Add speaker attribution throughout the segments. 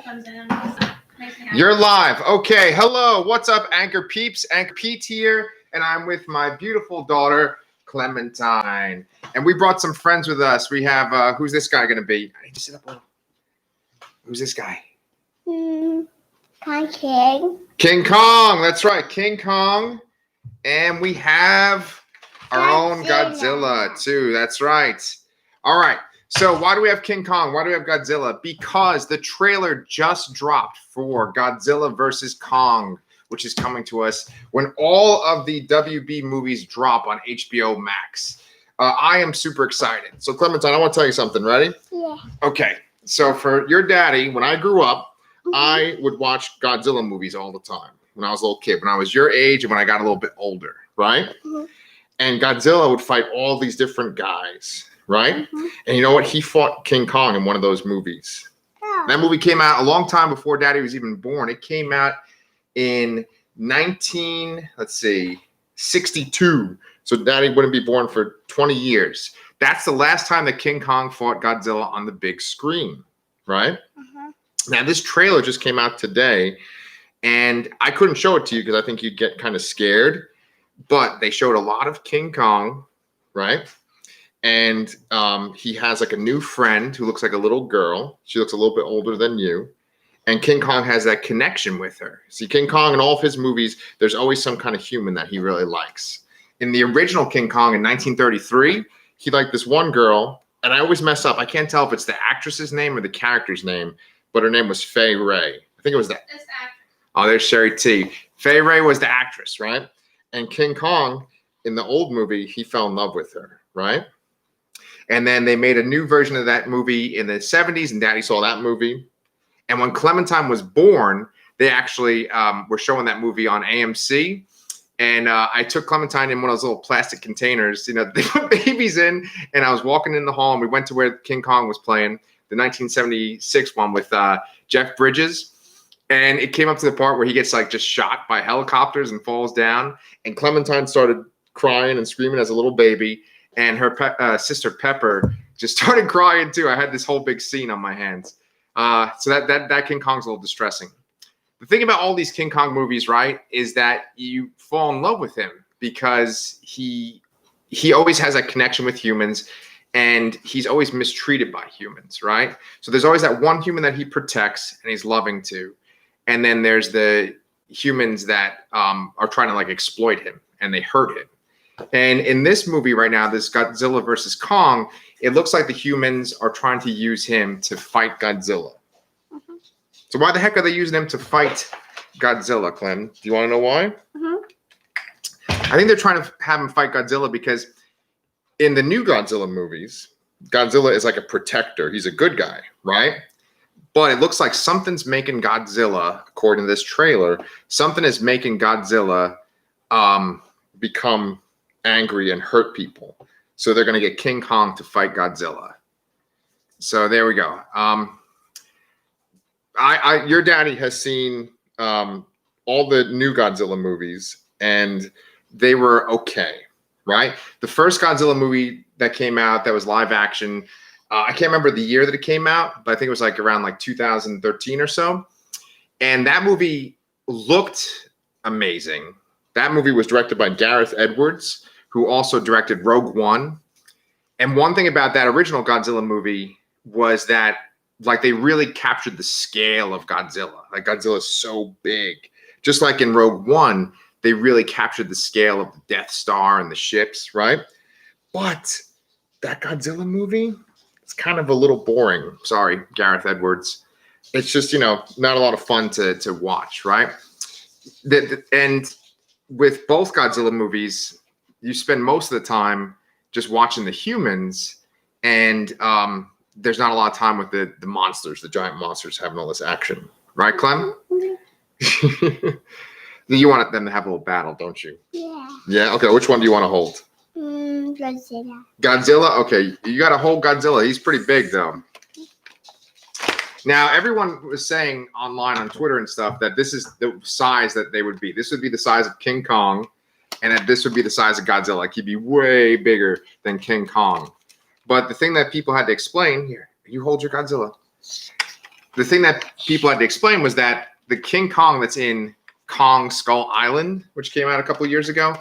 Speaker 1: comes in. Makes me happy.
Speaker 2: You're live. Okay. Hello. What's up, Anchor peeps? Anchorpete here, and I'm with my beautiful daughter, Clementine. And we brought some friends with us. We have, who's this guy going to be? I need to sit up a little. Who's this guy?
Speaker 3: King.
Speaker 2: King Kong. That's right. King Kong. And we have our own Godzilla, too. That's right. All right. So why do we have King Kong? Why do we have Godzilla? Because the trailer just dropped for Godzilla vs. Kong, which is coming to us when all of the WB movies drop on HBO Max. I am super excited. So Clementine, I want to tell you something. Ready?
Speaker 3: Yeah.
Speaker 2: Okay. So for your daddy, when I grew up, I would watch Godzilla movies all the time when I was a little kid, when I was your age and when I got a little bit older, right? And Godzilla would fight all these different guys. Right? And you know what? He fought King Kong in one of those movies.
Speaker 3: Yeah.
Speaker 2: That movie came out a long time before Daddy was even born. It came out in 62. So Daddy wouldn't be born for 20 years. That's the last time that King Kong fought Godzilla on the big screen. Right? Now, this trailer just came out today, and I couldn't show it to you because I think you'd get kind of scared. But they showed a lot of King Kong, right? And he has like a new friend who looks like a little girl. She looks a little bit older than you. And King Kong has that connection with her. See, King Kong in all of his movies, there's always some kind of human that he really likes. In the original King Kong in 1933, he liked this one girl. And I always mess up. I can't tell if it's the actress's name or the character's name. But her name was Fay Ray. I think it was that.
Speaker 1: It's the actress.
Speaker 2: Oh, there's Sherry T. Fay Ray was the actress, right? And King Kong, in the old movie, he fell in love with her, right? And then they made a new version of that movie in the 70s, and Daddy saw that movie. And when Clementine was born, they actually were showing that movie on AMC. And I took Clementine in one of those little plastic containers, you know, they put babies in. And I was walking in the hall, and we went to where King Kong was playing, the 1976 one with Jeff Bridges. And it came up to the part where he gets like just shot by helicopters and falls down. And Clementine started crying and screaming as a little baby. And her sister Pepper just started crying too. I had this whole big scene on my hands. So that King Kong's a little distressing. The thing about all these King Kong movies, right, is that you fall in love with him because he always has that connection with humans, and he's always mistreated by humans, right? So there's always that one human that he protects and he's loving to, and then there's the humans that are trying to like exploit him and they hurt him. And in this movie right now, this Godzilla vs. Kong, it looks like the humans are trying to use him to fight Godzilla. So why the heck are they using him to fight Godzilla, Clem? Do you want to know why? I think they're trying to have him fight Godzilla because in the new Godzilla movies, Godzilla is like a protector. He's a good guy, right? But it looks like something's making Godzilla, according to this trailer, something is making Godzilla become angry and hurt people. So they're going to get King Kong to fight Godzilla. So there we go. Your daddy has seen all the new Godzilla movies, and they were okay, right? The first Godzilla movie that came out that was live action, I can't remember the year that it came out, but I think it was like around like 2013 or so. And that movie looked amazing. That movie was directed by Gareth Edwards, who also directed Rogue One. And one thing about that original Godzilla movie was that like they really captured the scale of Godzilla. Like Godzilla is so big. Just like in Rogue One, they really captured the scale of the Death Star and the ships, right? But that Godzilla movie, it's kind of a little boring. Sorry, Gareth Edwards. It's just, you know, not a lot of fun to watch, right? And with both Godzilla movies, you spend most of the time just watching the humans, and there's not a lot of time with the monsters, the giant monsters having all this action. Right, Clem? You want them to have a little battle, don't you?
Speaker 3: Yeah.
Speaker 2: Yeah? Okay, which one do you want to hold?
Speaker 3: Godzilla.
Speaker 2: Godzilla? Okay, you got to hold Godzilla. He's pretty big, though. Now, everyone was saying online on Twitter and stuff that this is the size that they would be. This would be the size of King Kong, and that this would be the size of Godzilla. Like, he'd be way bigger than King Kong. But the thing that people had to explain, here, you hold your Godzilla. the thing that people had to explain was that the King Kong that's in Kong Skull Island, which came out a couple of years ago,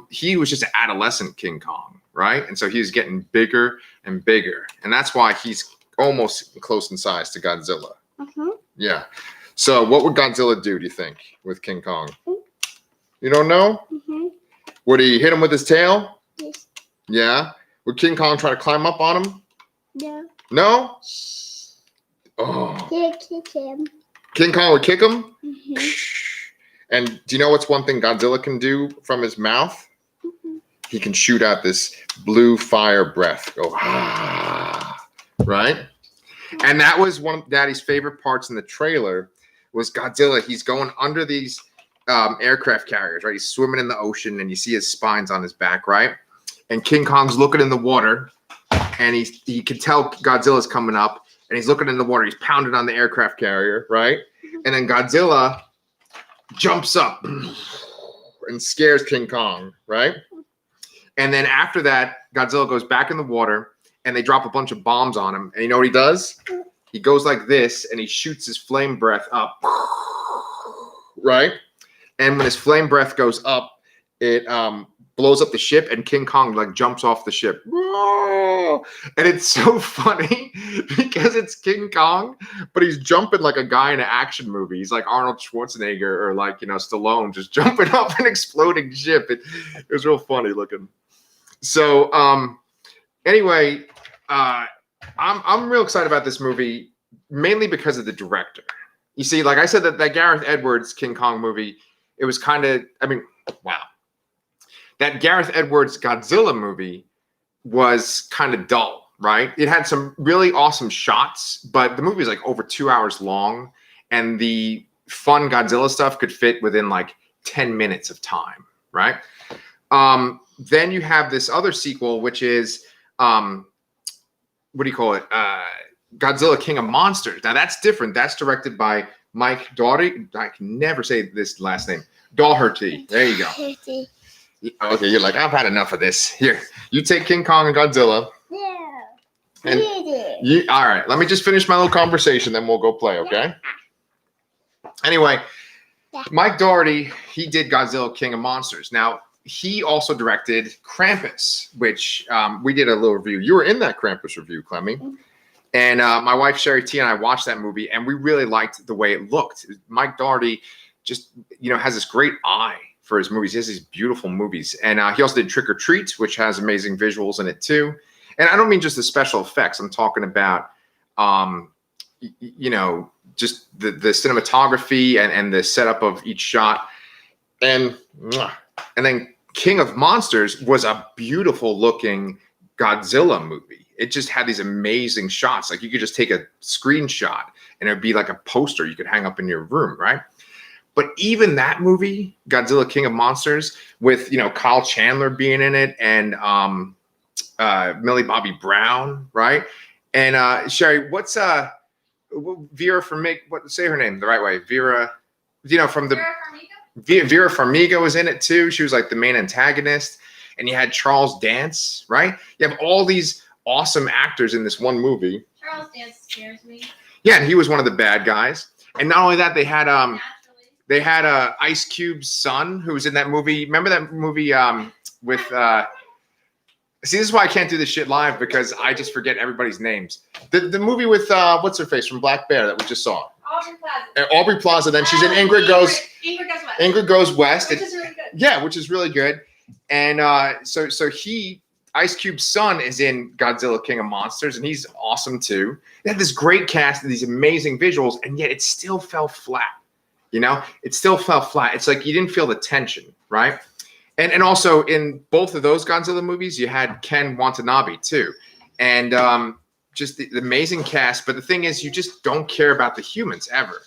Speaker 2: he was just an adolescent King Kong, right? And so he was getting bigger and bigger. And that's why he's almost close in size to Godzilla.
Speaker 3: Mm-hmm.
Speaker 2: Yeah. So what would Godzilla do you think, with King Kong? You don't know?
Speaker 3: Mm-hmm.
Speaker 2: Would he hit him with his tail?
Speaker 3: Yes.
Speaker 2: Yeah. Would King Kong try to climb up on him?
Speaker 3: No.
Speaker 2: No? Oh.
Speaker 3: Kick him.
Speaker 2: King Kong would kick him?
Speaker 3: Mm-hmm.
Speaker 2: And do you know what's one thing Godzilla can do from his mouth?
Speaker 3: Mm-hmm.
Speaker 2: He can shoot out this blue fire breath. Go, ah, right? And that was one of Daddy's favorite parts in the trailer was Godzilla. He's going under these aircraft carriers, right? He's swimming in the ocean, and you see his spines on his back, right? And King Kong's looking in the water, and he can tell Godzilla's coming up, and he's looking in the water. He's pounding on the aircraft carrier, right? And then Godzilla jumps up and scares King Kong, right? And then after that, Godzilla goes back in the water, and they drop a bunch of bombs on him. And you know what he does? He goes like this, and he shoots his flame breath up, right? And when his flame breath goes up, it blows up the ship, and King Kong like jumps off the ship. Whoa! And it's so funny because it's King Kong, but he's jumping like a guy in an action movie. He's like Arnold Schwarzenegger or like, Stallone, just jumping off an exploding ship. It was real funny looking. So anyway, I'm real excited about this movie, mainly because of the director. You see, like I said, that Gareth Edwards King Kong movie, it was kind of, wow. That Gareth Edwards Godzilla movie was kind of dull, right? It had some really awesome shots, but the movie was like over 2 hours long, and the fun Godzilla stuff could fit within like 10 minutes of time, right? Then you have this other sequel, which is, what do you call it? Godzilla King of Monsters. Now that's different. That's directed by Mike Dougherty. I can never say this last name. Dougherty. There you go. Okay, you're like, I've had enough of this. Here, you take King Kong and Godzilla.
Speaker 3: Yeah.
Speaker 2: And all right, let me just finish my little conversation, then we'll go play, okay? Anyway, Mike Dougherty, he did Godzilla King of Monsters. Now, he also directed Krampus, which we did a little review. You were in that Krampus review, Clemmy. And my wife, Sherry T, and I watched that movie, and we really liked the way it looked. Mike Dougherty just, has this great eye for his movies. He has these beautiful movies. And he also did Trick or Treat, which has amazing visuals in it too. And I don't mean just the special effects. I'm talking about, just the cinematography and the setup of each shot. And then King of Monsters was a beautiful looking Godzilla movie. It just had these amazing shots. Like you could just take a screenshot and it would be like a poster you could hang up in your room, right? But even that movie, Godzilla King of Monsters, with Kyle Chandler being in it and Millie Bobby Brown, right? And Sherry, what's Vera Farmiga? Say her name the right way. Vera, from the Vera Farmiga was in it too. She was like the main antagonist, and you had Charles Dance, right? You have all these awesome actors in this one movie.
Speaker 1: Charles Dance scares me.
Speaker 2: Yeah, and he was one of the bad guys. And not only that, they had Ice Cube's son who was in that movie. Remember that movie with see, this is why I can't do this shit live, because I just forget everybody's names. The movie with what's her face from Black Bear that we just saw.
Speaker 1: Aubrey Plaza.
Speaker 2: Aubrey Plaza. Then she's in Ingrid Goes West. Ingrid Goes West.
Speaker 1: Which is really good.
Speaker 2: Yeah, which is really good. And so Ice Cube's son is in Godzilla King of Monsters, and he's awesome too. They had this great cast of these amazing visuals, and yet it still fell flat. It still fell flat. It's like you didn't feel the tension, right? And also in both of those Godzilla movies, you had Ken Watanabe too. And just the amazing cast. But the thing is, you just don't care about the humans ever.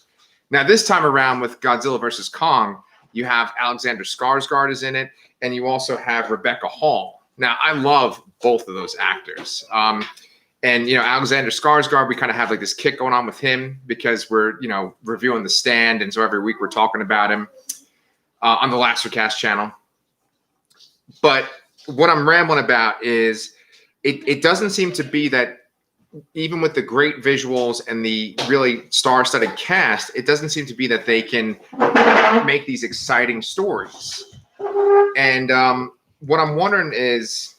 Speaker 2: Now, this time around with Godzilla vs. Kong, you have Alexander Skarsgard is in it, and you also have Rebecca Hall. Now, I love both of those actors. And, Alexander Skarsgard, we kind of have like this kick going on with him because we're, reviewing The Stand. And so every week we're talking about him on the Lastercast channel. But what I'm rambling about is it doesn't seem to be that even with the great visuals and the really star-studded cast, it doesn't seem to be that they can make these exciting stories. And what I'm wondering is,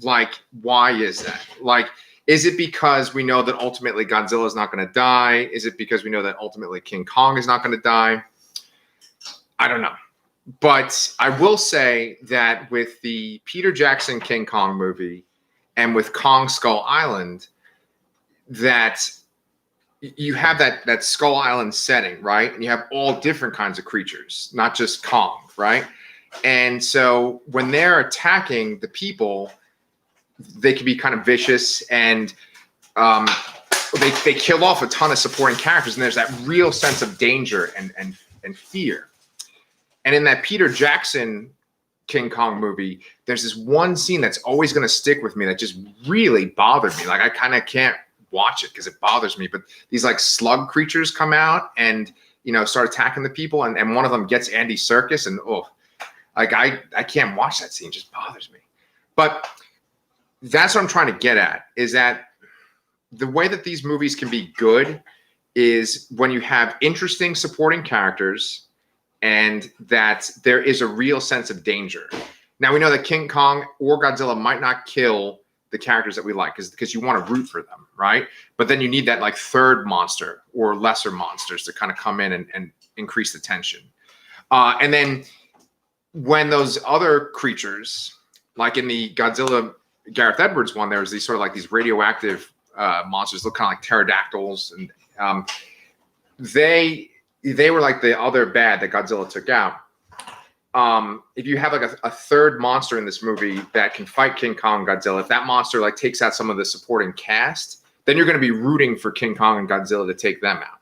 Speaker 2: like, why is that? Like, is it because we know that ultimately Godzilla is not going to die? Is it because we know that ultimately King Kong is not going to die? I don't know. But I will say that with the Peter Jackson King Kong movie and with Kong Skull Island, that you have that Skull Island setting, right? And you have all different kinds of creatures, not just Kong, right? And so when they're attacking the people, they can be kind of vicious, and they kill off a ton of supporting characters, and there's that real sense of danger and fear. And in that Peter Jackson King Kong movie, there's this one scene that's always going to stick with me that just really bothered me. Like, I kind of can't watch it because it bothers me. But these like slug creatures come out and, you know, start attacking the people, and one of them gets Andy Serkis, and like I can't watch that scene. It just bothers me. But that's what I'm trying to get at, is that the way that these movies can be good is when you have interesting supporting characters and that there is a real sense of danger. Now, we know that King Kong or Godzilla might not kill the characters that we like because you want to root for them, right? But then you need that like third monster or lesser monsters to kind of come in and increase the tension. And then when those other creatures, like in the Godzilla Gareth Edwards one, there was these sort of like these radioactive monsters, look kind of like pterodactyls, and they were like the other bad that Godzilla took out. If you have like a third monster in this movie that can fight King Kong, Godzilla, if that monster like takes out some of the supporting cast, then you're going to be rooting for King Kong and Godzilla to take them out.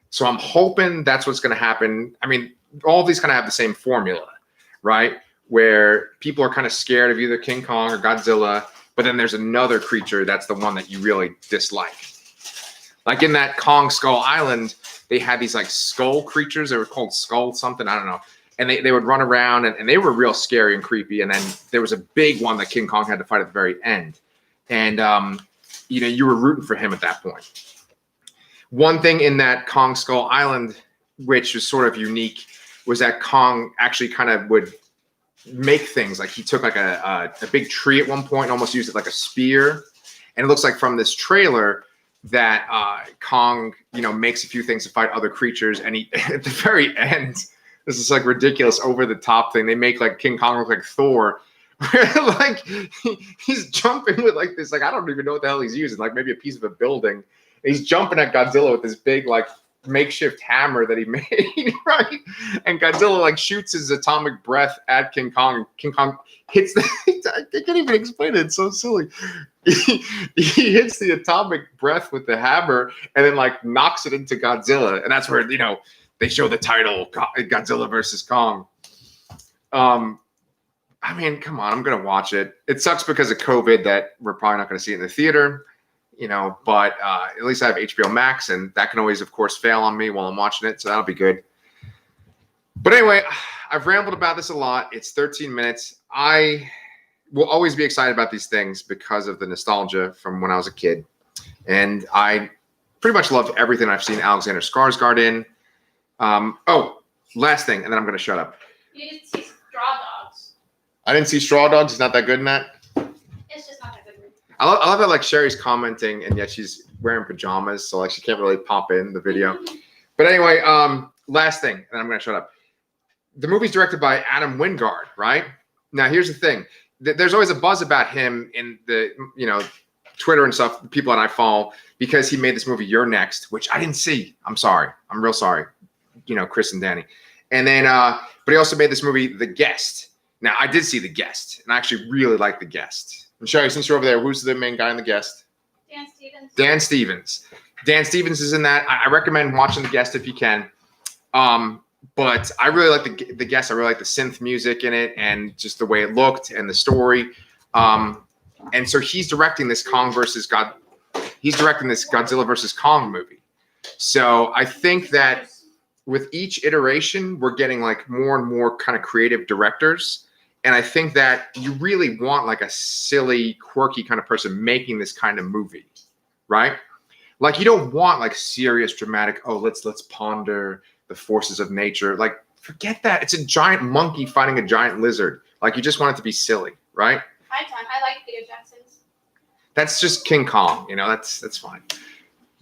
Speaker 2: So I'm hoping that's what's going to happen. I mean, all of these kind of have the same formula, right? Where people are kind of scared of either King Kong or Godzilla, but then there's another creature that's the one that you really dislike. Like in that Kong Skull Island, they had these like skull creatures. They were called Skull something, I don't know. And they would run around, and they were real scary and creepy. And then there was a big one that King Kong had to fight at the very end. And, you know, you were rooting for him at that point. One thing in that Kong Skull Island, which was sort of unique, was that Kong actually kind of would make things. Like he took like a big tree at one point and almost used it like a spear. And it looks like from this trailer that Kong, you know, makes a few things to fight other creatures. And he, at the very end, this is like ridiculous over the top thing. They make like King Kong look like Thor, where like he's jumping with like this, like I don't even know what the hell he's using, like maybe a piece of a building. And he's jumping at Godzilla with this big like makeshift hammer that he made, right? And Godzilla like shoots his atomic breath at King Kong. King Kong hits the I can't even explain it. It's so silly. He hits the atomic breath with the hammer and then like knocks it into Godzilla. And that's where, you know, they show the title Godzilla vs Kong. I mean, come on, I'm gonna watch it. It sucks because of COVID that we're probably not gonna see it in the theater, you know, but at least I have HBO Max, and that can always, of course, fail on me while I'm watching it, so that'll be good. But anyway, I've rambled about this a lot. It's 13 minutes. I will always be excited about these things because of the nostalgia from when I was a kid. And I pretty much love everything I've seen Alexander Skarsgard in. Oh, last thing, and then I'm going to shut up.
Speaker 1: You didn't see Straw Dogs.
Speaker 2: I didn't see Straw Dogs. He's not that good in that.
Speaker 1: It's just not that good.
Speaker 2: I love that like Sherry's commenting, and yet she's wearing pajamas, so like she can't really pop in the video. But anyway, last thing, and then I'm going to shut up. The movie's directed by Adam Wingard, right? Now, here's the thing. There's always a buzz about him in the, you know, Twitter and stuff, the people that I follow, because he made this movie, You're Next, which I didn't see. I'm sorry. I'm real sorry. You know, Chris and Danny. And then, but he also made this movie, The Guest. Now, I did see The Guest, and I actually really like The Guest. And Sherry, since you're over there, who's the main guy in The Guest?
Speaker 1: Dan Stevens.
Speaker 2: Dan Stevens. Dan Stevens is in that. I recommend watching The Guest if you can. But I really like the Guest. I really like the synth music in it and just the way it looked and the story. And so he's directing this He's directing this Godzilla versus Kong movie. So I think that with each iteration, we're getting like more and more kind of creative directors. And I think that you really want like a silly, quirky kind of person making this kind of movie, right? Like you don't want like serious, dramatic. Oh, let's ponder the forces of nature. Like forget that. It's a giant monkey fighting a giant lizard. Like you just want it to be silly, right?
Speaker 1: I like Peter Jackson's.
Speaker 2: That's just King Kong. You know, that's fine.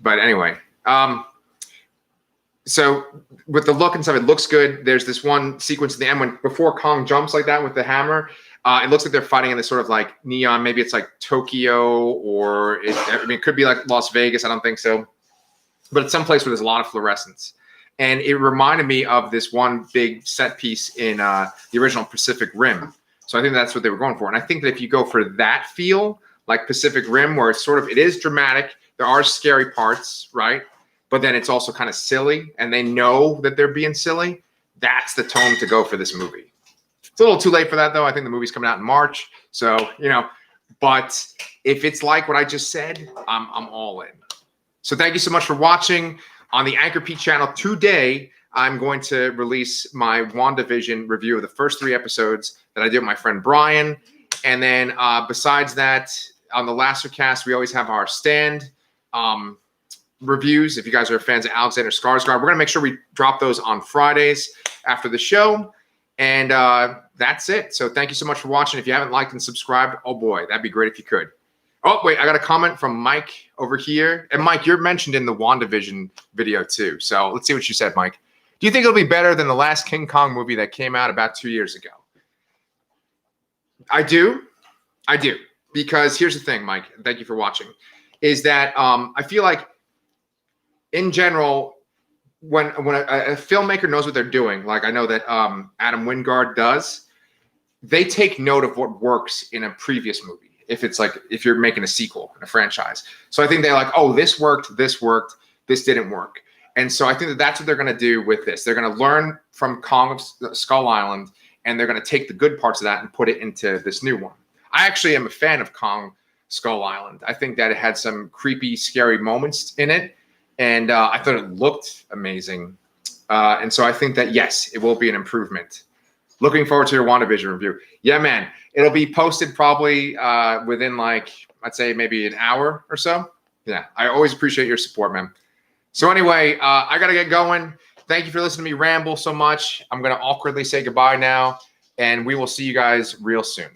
Speaker 2: But anyway, so with the look and stuff, it looks good. There's this one sequence at the end when before Kong jumps like that with the hammer. It looks like they're fighting in this sort of like neon. Maybe it's like Tokyo or it could be like Las Vegas. I don't think so. But it's someplace where there's a lot of fluorescence. And it reminded me of this one big set piece in the original Pacific Rim. So I think that's what they were going for. And I think that if you go for that feel, like Pacific Rim, where it's sort of, it is dramatic. There are scary parts, right? But then it's also kind of silly. And they know that they're being silly. That's the tone to go for this movie. It's a little too late for that, though. I think the movie's coming out in March. So, you know, but if it's like what I just said, I'm all in. So thank you so much for watching. On the Anchorpete channel today, I'm going to release my WandaVision review of the first 3 episodes that I did with my friend Brian. And then besides that, on the Lastercast, we always have our stand reviews. If you guys are fans of Alexander Skarsgard, we're going to make sure we drop those on Fridays after the show. And that's it. So thank you so much for watching. If you haven't liked and subscribed, oh boy, that'd be great if you could. Oh, wait, I got a comment from Mike over here. And Mike, you're mentioned in the WandaVision video too. So let's see what you said, Mike. Do you think it'll be better than the last King Kong movie that came out about 2 years ago? I do. Because here's the thing, Mike, thank you for watching, is that I feel like in general, when a filmmaker knows what they're doing, like I know that Adam Wingard does, they take note of what works in a previous movie. If you're making a sequel in a franchise. So I think they're like, oh, this worked, this didn't work. And so I think that that's what they're going to do with this. They're going to learn from Kong of Skull Island, and they're going to take the good parts of that and put it into this new one. I actually am a fan of Kong Skull Island. I think that it had some creepy, scary moments in it. And I thought it looked amazing. And so I think that, yes, it will be an improvement. Looking forward to your WandaVision review. Yeah, man. It'll be posted probably within like, I'd say maybe an hour or so. Yeah, I always appreciate your support, man. So anyway, I got to get going. Thank you for listening to me ramble so much. I'm going to awkwardly say goodbye now, and we will see you guys real soon.